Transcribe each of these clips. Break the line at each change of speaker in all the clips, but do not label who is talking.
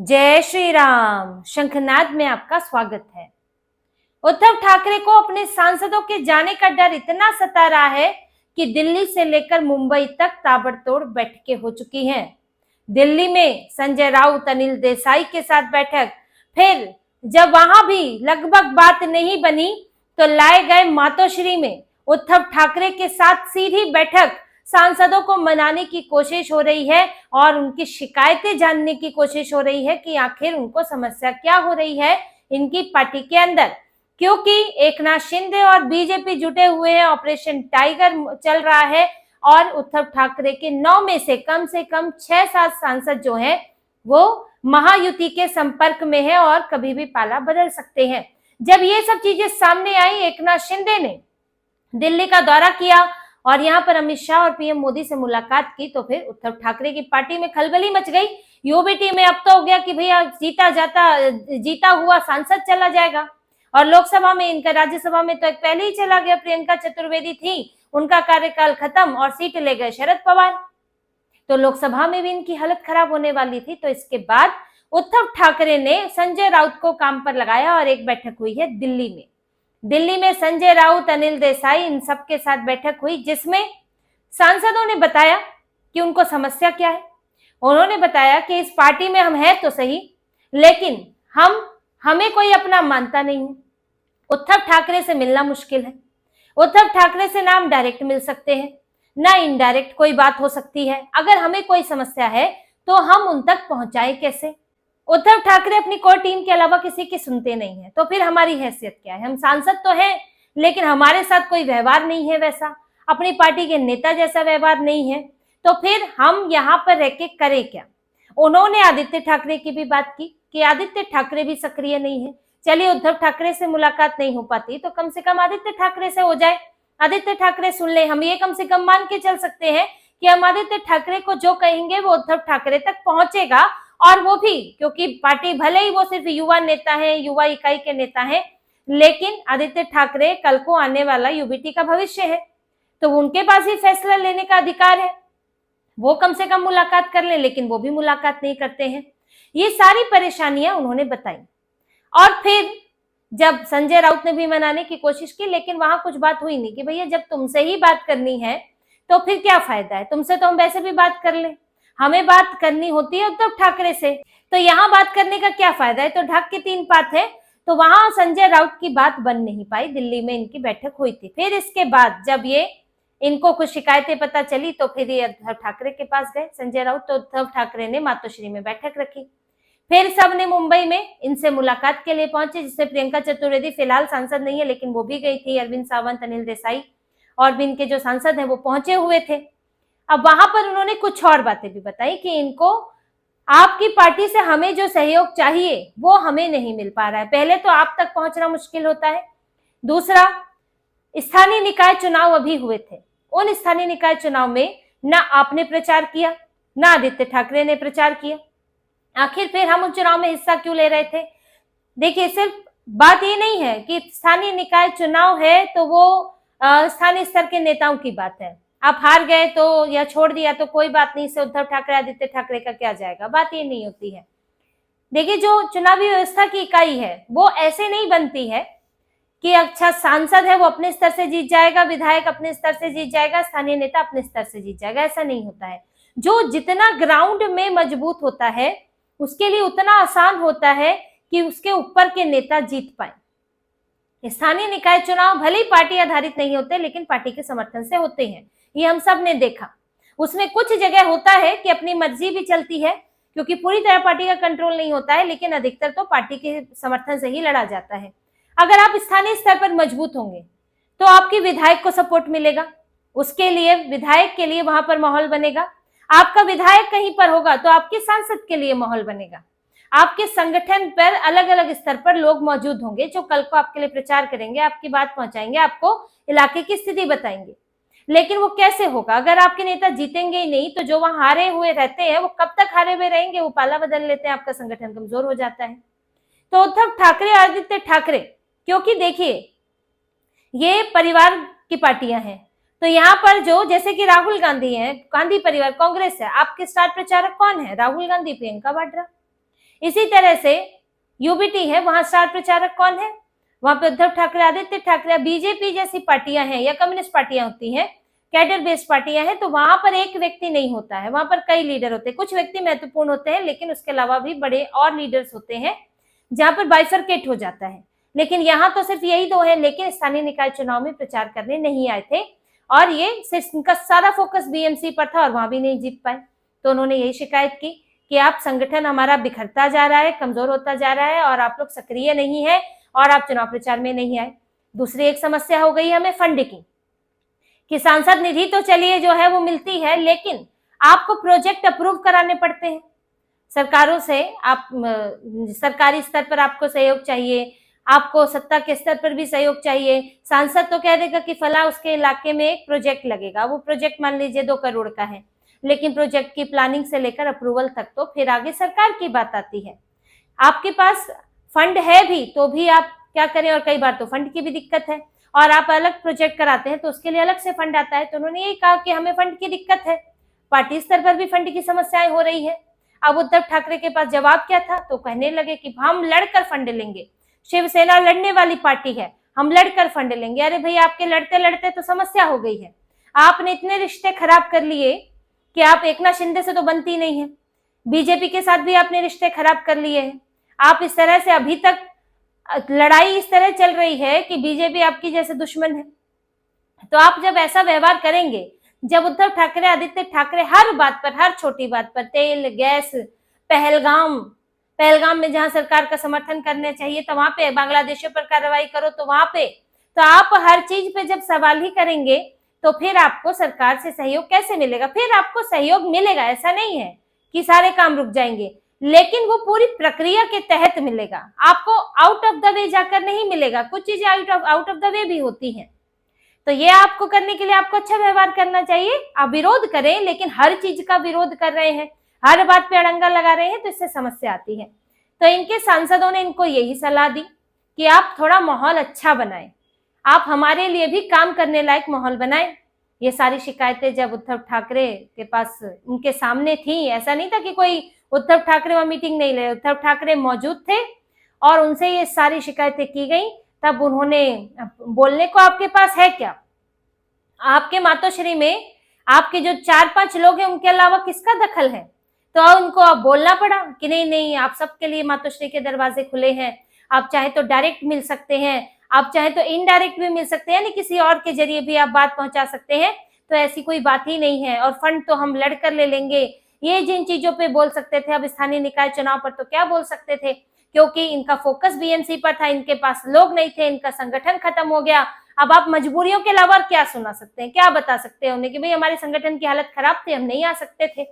जय श्री राम। शंखनाद में आपका स्वागत है। उद्धव ठाकरे को अपने सांसदों के जाने का डर इतना सता रहा है कि दिल्ली से लेकर मुंबई तक ताबड़तोड़ बैठकें हो चुकी हैं। दिल्ली में संजय राउत, अनिल देसाई के साथ बैठक, फिर जब वहां भी लगभग बात नहीं बनी तो लाए गए मातोश्री में उद्धव ठाकरे के साथ सीधी बैठक। सांसदों को मनाने की कोशिश हो रही है और उनकी शिकायतें जानने की कोशिश हो रही है कि आखिर उनको समस्या क्या हो रही है इनकी पार्टी के अंदर, क्योंकि एकनाथ शिंदे और बीजेपी जुटे हुए हैं। ऑपरेशन टाइगर चल रहा है और उद्धव ठाकरे के 9 में से कम 6-7 सांसद जो हैं वो महायुति के संपर्क में है और कभी भी पाला बदल सकते हैं। जब ये सब चीजें सामने आई, एकनाथ शिंदे ने दिल्ली का दौरा किया और यहाँ पर अमित शाह और पीएम मोदी से मुलाकात की तो फिर उद्धव ठाकरे की पार्टी में खलबली मच गई। यूबीटी में अब तो हो गया कि भैया जीता हुआ सांसद चला जाएगा। और लोकसभा में इनका, राज्यसभा में तो एक पहले ही चला गया, प्रियंका चतुर्वेदी थी, उनका कार्यकाल खत्म और सीट ले गए शरद पवार। तो लोकसभा में भी इनकी हालत खराब होने वाली थी। तो इसके बाद उद्धव ठाकरे ने संजय राउत को काम पर लगाया और एक बैठक हुई है दिल्ली में संजय राउत, अनिल देसाई, इन सब के साथ बैठक हुई, जिसमें सांसदों ने बताया कि उनको समस्या क्या है। उन्होंने बताया कि इस पार्टी में हम हैं तो सही, लेकिन हमें कोई अपना मानता नहीं है। उद्धव ठाकरे से मिलना मुश्किल है। उद्धव ठाकरे से ना हम डायरेक्ट मिल सकते हैं, ना इनडायरेक्ट कोई बात हो सकती है। अगर हमें कोई समस्या है तो हम उन तक पहुंचाए कैसे? उद्धव ठाकरे अपनी कोर टीम के अलावा किसी की सुनते नहीं है, तो फिर हमारी हैसियत क्या है? हम सांसद तो हैं, लेकिन हमारे साथ कोई व्यवहार नहीं है, वैसा अपनी पार्टी के नेता जैसा व्यवहार नहीं है, तो फिर हम यहाँ पर रह के करें क्या? उन्होंने आदित्य ठाकरे की भी बात की कि आदित्य ठाकरे भी सक्रिय नहीं है। चलिए, उद्धव ठाकरे से मुलाकात नहीं हो पाती तो कम से कम आदित्य ठाकरे से हो जाए, आदित्य ठाकरे सुन ले। हम ये कम से कम मान के चल सकते हैं कि हम आदित्य ठाकरे को जो कहेंगे वो उद्धव ठाकरे तक पहुंचेगा। और वो भी क्योंकि पार्टी भले ही वो सिर्फ युवा नेता है, युवा इकाई के नेता है, लेकिन आदित्य ठाकरे कल को आने वाला यूबीटी का भविष्य है, तो उनके पास ही फैसला लेने का अधिकार है। वो कम से कम मुलाकात कर ले, लेकिन वो भी मुलाकात नहीं करते हैं। ये सारी परेशानियां उन्होंने बताई। और फिर जब संजय राउत ने भी मनाने की कोशिश की, लेकिन वहां कुछ बात हुई नहीं कि भैया जब तुमसे ही बात करनी है तो फिर क्या फायदा है, तुमसे तो हम वैसे भी बात कर ले, हमें बात करनी होती है उद्धव ठाकरे से, तो यहाँ बात करने का क्या फायदा है? तो ढक के 3 बात है। तो वहां संजय राउत की बात बन नहीं पाई। दिल्ली में इनकी बैठक हुई थी। फिर इसके बाद जब इनको कुछ शिकायतें पता चली तो फिर ये उद्धव ठाकरे के पास गए संजय राउत। तो उद्धव ठाकरे ने मातोश्री में बैठक रखी। फिर सबने मुंबई में इनसे मुलाकात के लिए पहुंचे, जिससे प्रियंका चतुर्वेदी फिलहाल सांसद नहीं है, लेकिन वो भी गई थी। अरविंद सावंत, अनिल देसाई और भी इनके जो सांसद हैं वो पहुंचे हुए थे। अब वहां पर उन्होंने कुछ और बातें भी बताई कि इनको आपकी पार्टी से हमें जो सहयोग चाहिए वो हमें नहीं मिल पा रहा है। पहले तो आप तक पहुंचना मुश्किल होता है। दूसरा, स्थानीय निकाय चुनाव अभी हुए थे, उन स्थानीय निकाय चुनाव में ना आपने प्रचार किया, ना आदित्य ठाकरे ने प्रचार किया। आखिर फिर हम उन चुनाव में हिस्सा क्यों ले रहे थे? देखिए, सिर्फ बात ये नहीं है कि स्थानीय निकाय चुनाव है तो वो स्थानीय स्तर के नेताओं की बात है। आप हार गए तो या छोड़ दिया तो कोई बात नहीं, इससे उद्धव ठाकरे, आदित्य ठाकरे का क्या जाएगा, बात ये नहीं होती है। देखिए, जो चुनावी व्यवस्था की इकाई है वो ऐसे नहीं बनती है कि अच्छा सांसद है वो अपने स्तर से जीत जाएगा, विधायक अपने स्तर से जीत जाएगा, स्थानीय नेता अपने स्तर से जीत जाएगा, ऐसा नहीं होता है। जो जितना ग्राउंड में मजबूत होता है उसके लिए उतना आसान होता है कि उसके ऊपर के नेता जीत पाए। स्थानीय निकाय चुनाव भले ही पार्टी आधारित नहीं होते, लेकिन पार्टी के समर्थन से होते हैं, ये हम सब ने देखा। उसमें कुछ जगह होता है कि अपनी मर्जी भी चलती है, क्योंकि पूरी तरह पार्टी का कंट्रोल नहीं होता है, लेकिन अधिकतर तो पार्टी के समर्थन से ही लड़ा जाता है। अगर आप स्थानीय स्तर पर मजबूत होंगे तो आपकी विधायक को सपोर्ट मिलेगा, उसके लिए विधायक के लिए वहां पर माहौल बनेगा। आपका विधायक कहीं पर होगा तो आपके सांसद के लिए माहौल बनेगा। आपके संगठन पर अलग अलग स्तर पर लोग मौजूद होंगे जो कल को आपके लिए प्रचार करेंगे, आपकी बात पहुंचाएंगे, आपको इलाके की स्थिति बताएंगे। लेकिन वो कैसे होगा? अगर आपके नेता जीतेंगे ही नहीं तो जो वहां हारे हुए रहते हैं वो कब तक हारे हुए रहेंगे? वो पाला बदल लेते हैं, आपका संगठन कमजोर हो जाता है। तो उद्धव ठाकरे, आदित्य ठाकरे, क्योंकि देखिए ये परिवार की पार्टियां हैं, तो यहाँ पर जो जैसे कि राहुल गांधी है, गांधी परिवार, कांग्रेस है, आपके स्टार प्रचारक कौन है? राहुल गांधी, प्रियंका वाड्रा। इसी तरह से यूबीटी है, वहां स्टार प्रचारक कौन है? वहां पे उद्धव ठाकरे, आदित्य ठाकरे। बीजेपी जैसी पार्टियां हैं या कम्युनिस्ट पार्टियां होती हैं, कैडर बेस्ड पार्टियां हैं, तो वहां पर एक व्यक्ति नहीं होता है, वहां पर कई लीडर होते हैं। कुछ व्यक्ति महत्वपूर्ण होते हैं, लेकिन उसके अलावा भी बड़े और लीडर्स होते हैं जहां पर बाइफरकेट हो जाता है। लेकिन यहाँ तो सिर्फ यही दो है, लेकिन स्थानीय निकाय चुनाव में प्रचार करने नहीं आए थे और ये सिर्फ उनका सारा फोकस बीएमसी पर था और वहां भी नहीं जीत पाए। तो उन्होंने यही शिकायत की कि आप संगठन हमारा बिखरता जा रहा है, कमजोर होता जा रहा है और आप लोग सक्रिय नहीं है और आप चुनाव प्रचार में नहीं आए। दूसरी एक समस्या हो गई हमें फंड की, कि सांसद निधि तो चलिए जो है वो मिलती है, लेकिन आपको प्रोजेक्ट अप्रूव कराने पड़ते हैं सरकारों से। आप सरकारी स्तर पर आपको सहयोग चाहिए, आपको सत्ता के स्तर पर भी सहयोग चाहिए। सांसद तो कह देगा कि फला उसके इलाके में एक प्रोजेक्ट लगेगा, वो प्रोजेक्ट मान लीजिए 2 करोड़ का है, लेकिन प्रोजेक्ट की प्लानिंग से लेकर अप्रूवल तक तो फिर आगे सरकार की बात आती है। आपके पास फंड है भी तो भी आप क्या करें, और कई बार तो फंड की भी दिक्कत है और आप अलग प्रोजेक्ट कराते हैं तो उसके लिए अलग से फंड आता है। तो उन्होंने यही कहा कि हमें फंड की दिक्कत है, पार्टी स्तर पर भी फंड की समस्याएं हो रही है। अब उद्धव ठाकरे के पास जवाब क्या था? तो कहने लगे कि हम लड़कर फंड लेंगे, शिवसेना लड़ने वाली पार्टी है, हम लड़कर फंड लेंगे। अरे भैया, आपके लड़ते लड़ते तो समस्या हो गई है। आपने इतने रिश्ते खराब कर लिए कि आप एकनाथ शिंदे से तो बनती नहीं है, बीजेपी के साथ भी आपने रिश्ते खराब कर लिए हैं। आप इस तरह से अभी तक लड़ाई इस तरह चल रही है कि बीजेपी आपकी जैसे दुश्मन है। तो आप जब ऐसा व्यवहार करेंगे, जब उद्धव ठाकरे, आदित्य ठाकरे हर बात पर, हर छोटी बात पर, तेल, गैस, पहलगाम में जहां सरकार का समर्थन करने चाहिए तो वहां पे, बांग्लादेशियों पर कार्रवाई करो तो वहां पे, तो आप हर चीज पे जब सवाल ही करेंगे तो फिर आपको सरकार से सहयोग कैसे मिलेगा? फिर आपको सहयोग मिलेगा, ऐसा नहीं है कि सारे काम रुक जाएंगे, लेकिन वो पूरी प्रक्रिया के तहत मिलेगा, आपको आउट ऑफ द वे जाकर नहीं मिलेगा। कुछ चीजें आउट ऑफ द वे भी होती हैं, तो ये आपको करने के लिए आपको अच्छा व्यवहार करना चाहिए। आप विरोध करें, लेकिन हर चीज का विरोध कर रहे हैं, हर बात पे अड़ंगा लगा रहे हैं, तो इससे समस्या आती है। तो इनके सांसदों ने इनको यही सलाह दी कि आप थोड़ा माहौल अच्छा बनाएं, आप हमारे लिए भी काम करने लायक माहौल बनाएं। ये सारी शिकायतें जब उद्धव ठाकरे के पास, उनके सामने थी, ऐसा नहीं था कि कोई उद्धव ठाकरे वहां मीटिंग नहीं ले, उद्धव ठाकरे मौजूद थे और उनसे ये सारी शिकायतें की गई। तब उन्होंने, बोलने को आपके पास है क्या? आपके मातोश्री में आपके जो 4-5 लोग हैं, उनके अलावा किसका दखल है? तो उनको अब बोलना पड़ा कि नहीं नहीं, आप सबके लिए मातोश्री के दरवाजे खुले हैं, आप चाहे तो डायरेक्ट मिल सकते हैं, आप चाहे तो इनडायरेक्ट भी मिल सकते हैं, यानी किसी और के जरिए भी आप बात पहुंचा सकते हैं। तो ऐसी कोई बात ही नहीं है, और फंड तो हम लड़कर ले लेंगे। ये जिन चीजों पे बोल सकते थे, अब स्थानीय निकाय चुनाव पर तो क्या बोल सकते थे, क्योंकि इनका फोकस बीएमसी पर था, इनके पास लोग नहीं थे, इनका संगठन खत्म हो गया। अब आप मजबूरियों के अलावा क्या सुना सकते हैं, क्या बता सकते हैं उन्हें कि भाई हमारे संगठन की हालत खराब थी, हम नहीं आ सकते थे।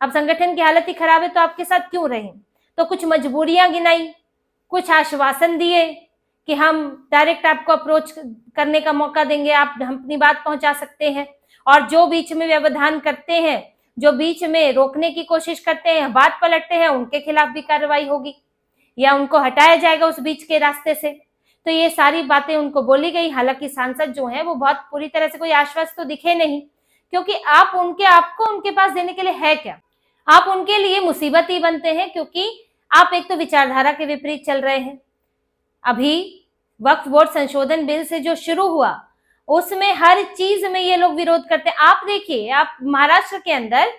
अब संगठन की हालत ही खराब है तो आपके साथ क्यों रहे? तो कुछ मजबूरियां गिनाई, कुछ आश्वासन दिए कि हम डायरेक्ट आपको अप्रोच करने का मौका देंगे, आप अपनी बात पहुंचा सकते हैं, और जो बीच में व्यवधान करते हैं, जो बीच में रोकने की कोशिश करते हैं, बात पलटते हैं, उनके खिलाफ भी कार्रवाई होगी या उनको हटाया जाएगा उस बीच के रास्ते से। तो ये सारी बातें उनको बोली गई। हालांकि सांसद जो हैं वो बहुत पूरी तरह से कोई आश्वस्त तो दिखे नहीं, क्योंकि आपको उनके पास देने के लिए है क्या? आप उनके लिए मुसीबत ही बनते हैं, क्योंकि आप एक तो विचारधारा के विपरीत चल रहे हैं। अभी वक्फ बोर्ड संशोधन बिल से जो शुरू हुआ, उसमें हर चीज में ये लोग विरोध करते हैं। आप देखिए, आप महाराष्ट्र के अंदर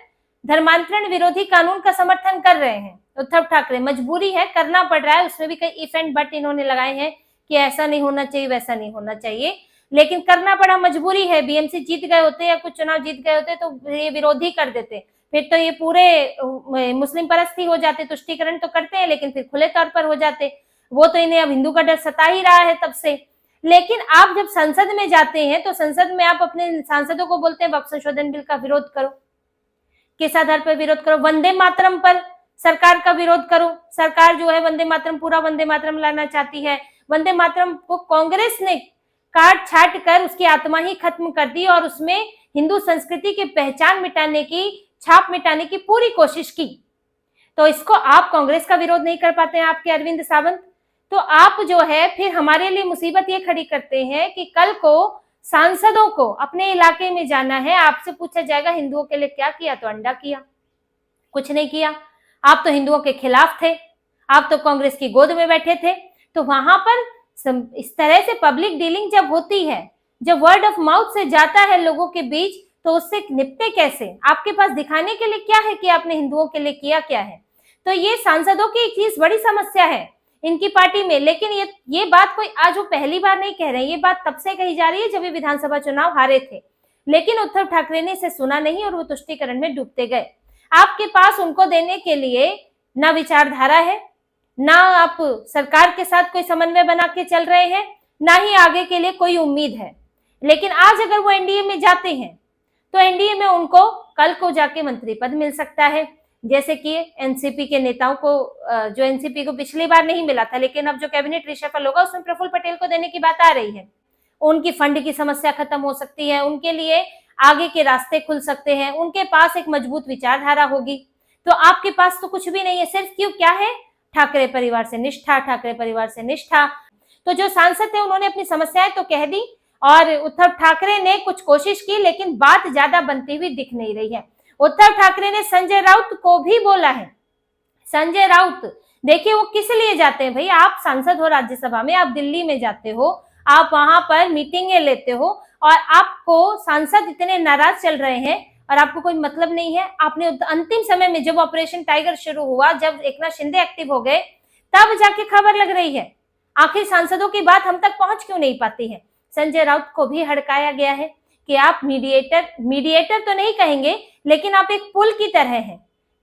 धर्मांतरण विरोधी कानून का समर्थन कर रहे हैं उद्धव ठाकरे, मजबूरी है, करना पड़ रहा है। उसमें भी कई इफ एंड बट इन्होंने लगाए हैं कि ऐसा नहीं होना चाहिए, वैसा नहीं होना चाहिए, लेकिन करना पड़ा, मजबूरी है। बीएमसी जीत गए होते या कुछ चुनाव जीत गए होते तो ये विरोधी कर देते, फिर तो ये पूरे मुस्लिम परस्ती हो जाते, तुष्टीकरण तो करते हैं लेकिन फिर खुले तौर पर हो जाते। वो तो इन्हें अब हिंदू का डर सता ही रहा है तब से। लेकिन आप जब संसद में जाते हैं तो संसद में आप अपने सांसदों को बोलते हैं वक्फ संशोधन बिल का विरोध करो। किस आधार पर विरोध करो? वंदे मातरम पर सरकार का विरोध करो। सरकार जो है वंदे मातरम, पूरा वंदे मातरम लाना चाहती है। वंदे मातरम को कांग्रेस ने काट छाट कर उसकी आत्मा ही खत्म कर दी और उसमें हिंदू संस्कृति की पहचान मिटाने की, छाप मिटाने की पूरी कोशिश की। तो इसको आप कांग्रेस का विरोध नहीं कर पाते हैं आपके अरविंद सावंत, तो आप जो है फिर हमारे लिए मुसीबत ये खड़ी करते हैं कि कल को सांसदों को अपने इलाके में जाना है, आपसे पूछा जाएगा हिंदुओं के लिए क्या किया, तो अंडा किया, कुछ नहीं किया। आप तो हिंदुओं के खिलाफ थे, आप तो कांग्रेस की गोद में बैठे थे। तो वहां पर इस तरह से पब्लिक डीलिंग जब होती है, जब वर्ड ऑफ माउथ से जाता है लोगों के बीच, तो उससे निपटे कैसे? आपके पास दिखाने के लिए क्या है कि आपने हिंदुओं के लिए किया क्या है? तो ये सांसदों की एक चीज बड़ी समस्या है इनकी पार्टी में। लेकिन ये बात कोई आज वो पहली बार नहीं कह रहे हैं, ये बात तब से कही जा रही है जब ये विधानसभा चुनाव हारे थे। लेकिन उद्धव ठाकरे ने इसे सुना नहीं और वो तुष्टीकरण में डूबते गए। आपके पास उनको देने के लिए ना विचारधारा है, ना आप सरकार के साथ कोई समन्वय बना के चल रहे हैं, ना ही आगे के लिए कोई उम्मीद है। लेकिन आज अगर वो एनडीए में जाते हैं तो एनडीए में उनको कल को जाके मंत्री पद मिल सकता है, जैसे कि एनसीपी के नेताओं को, जो एनसीपी को पिछली बार नहीं मिला था, लेकिन अब जो कैबिनेट रिशफल होगा उसमें प्रफुल्ल पटेल को देने की बात आ रही है। उनकी फंड की समस्या खत्म हो सकती है, उनके लिए आगे के रास्ते खुल सकते हैं, उनके पास एक मजबूत विचारधारा होगी। तो आपके पास तो कुछ भी नहीं है, सिर्फ क्यों क्या है? ठाकरे परिवार से निष्ठा, ठाकरे परिवार से निष्ठा। तो जो सांसद थे उन्होंने अपनी समस्याएं तो कह दी और उद्धव ठाकरे ने कुछ कोशिश की, लेकिन बात ज्यादा बनती हुई दिख नहीं रही है। उद्धव ठाकरे ने संजय राउत को भी बोला है। संजय राउत देखिए वो किस लिए जाते हैं भाई? आप सांसद हो राज्यसभा में, आप दिल्ली में जाते हो, आप वहां पर मीटिंगें लेते हो और आपको सांसद इतने नाराज चल रहे हैं और आपको कोई मतलब नहीं है। आपने अंतिम समय में जब ऑपरेशन टाइगर शुरू हुआ, जब एकनाथ शिंदे एक्टिव हो गए, तब जाके खबर लग रही है। आखिर सांसदों की बात हम तक पहुंच क्यों नहीं पाती है? संजय राउत को भी हड़काया गया है कि आप मीडिएटर तो नहीं कहेंगे, लेकिन आप एक पुल की तरह हैं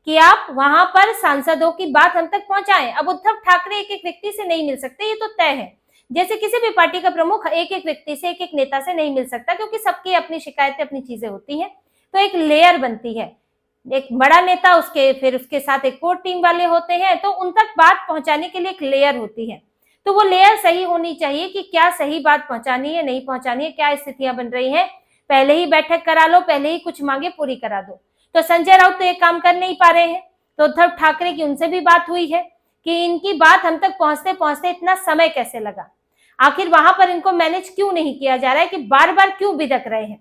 कि आप वहां पर सांसदों की बात हम तक पहुंचाएं। अब उद्धव ठाकरे एक एक व्यक्ति से नहीं मिल सकते, ये तो तय है। जैसे किसी भी पार्टी का प्रमुख एक एक व्यक्ति से, एक एक नेता से नहीं मिल सकता, क्योंकि सबकी अपनी शिकायतें, अपनी चीजें होती हैं। तो एक लेयर बनती है, एक बड़ा नेता, फिर उसके साथ एक कोर टीम वाले होते हैं, तो उन तक बात पहुंचाने के लिए एक लेयर होती है। तो वो लेयर सही होनी चाहिए कि क्या सही बात पहुंचानी है, नहीं पहुंचानी है, क्या स्थितियां बन रही हैं। पहले ही बैठक करा लो, पहले ही कुछ मांगे पूरी करा दो। तो संजय राउत तो ये काम कर नहीं पा रहे हैं। तो उद्धव ठाकरे की उनसे भी बात हुई है कि इनकी बात हम तक पहुंचते पहुंचते इतना समय कैसे लगा, आखिर वहां पर इनको मैनेज क्यों नहीं किया जा रहा है, कि बार बार क्यों बिदक रहे हैं।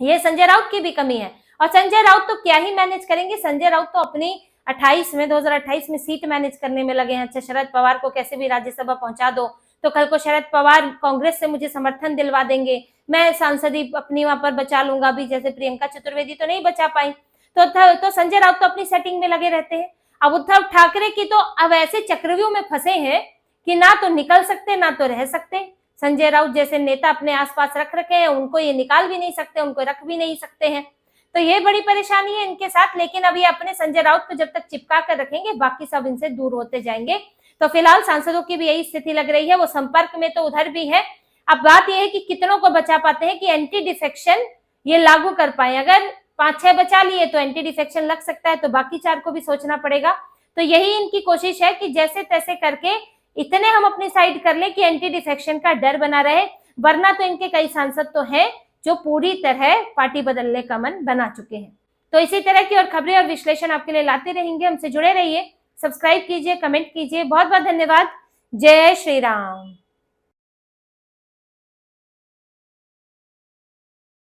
ये संजय राउत की भी कमी है। और संजय राउत तो क्या ही मैनेज करेंगे, संजय राउत तो अपनी 2028 में सीट मैनेज करने में लगे हैं। अच्छा, शरद पवार को कैसे भी राज्यसभा पहुंचा दो, तो कल को शरद पवार कांग्रेस से मुझे समर्थन दिलवा देंगे, मैं सांसदी अपनी वहां पर बचा लूंगा भी, जैसे प्रियंका चतुर्वेदी तो नहीं बचा पाई। तो संजय राउत तो अपनी सेटिंग में लगे रहते हैं। अब उद्धव ठाकरे की तो अब ऐसे चक्रव्यूह में फंसे हैं कि ना तो निकल सकते ना तो रह सकते। संजय राउत जैसे नेता अपने आसपास रख रखे हैं, उनको ये निकाल भी नहीं सकते, उनको रख भी नहीं सकते हैं। तो ये बड़ी परेशानी है इनके साथ। लेकिन अब ये अपने संजय राउत को जब तक चिपका कर रखेंगे, बाकी सब इनसे दूर होते जाएंगे। तो फिलहाल सांसदों की भी यही स्थिति लग रही है, वो संपर्क में तो उधर भी है। अब बात यह है कि कितनों को बचा पाते हैं कि एंटी डिफेक्शन ये लागू कर पाए। अगर 5-6 बचा लिए तो एंटी डिफेक्शन लग सकता है, तो बाकी 4 को भी सोचना पड़ेगा। तो यही इनकी कोशिश है कि जैसे तैसे करके इतने हम अपनी साइड कर ले कि एंटी डिफेक्शन का डर बना रहे। वरना तो इनके कई सांसद तो हैं जो पूरी तरह पार्टी बदलने का मन बना चुके हैं। तो इसी तरह की और खबरें और विश्लेषण आपके लिए लाते रहेंगे। हमसे जुड़े रहिए, सब्सक्राइब कीजिए, कमेंट कीजिए। बहुत बहुत धन्यवाद। जय श्री राम।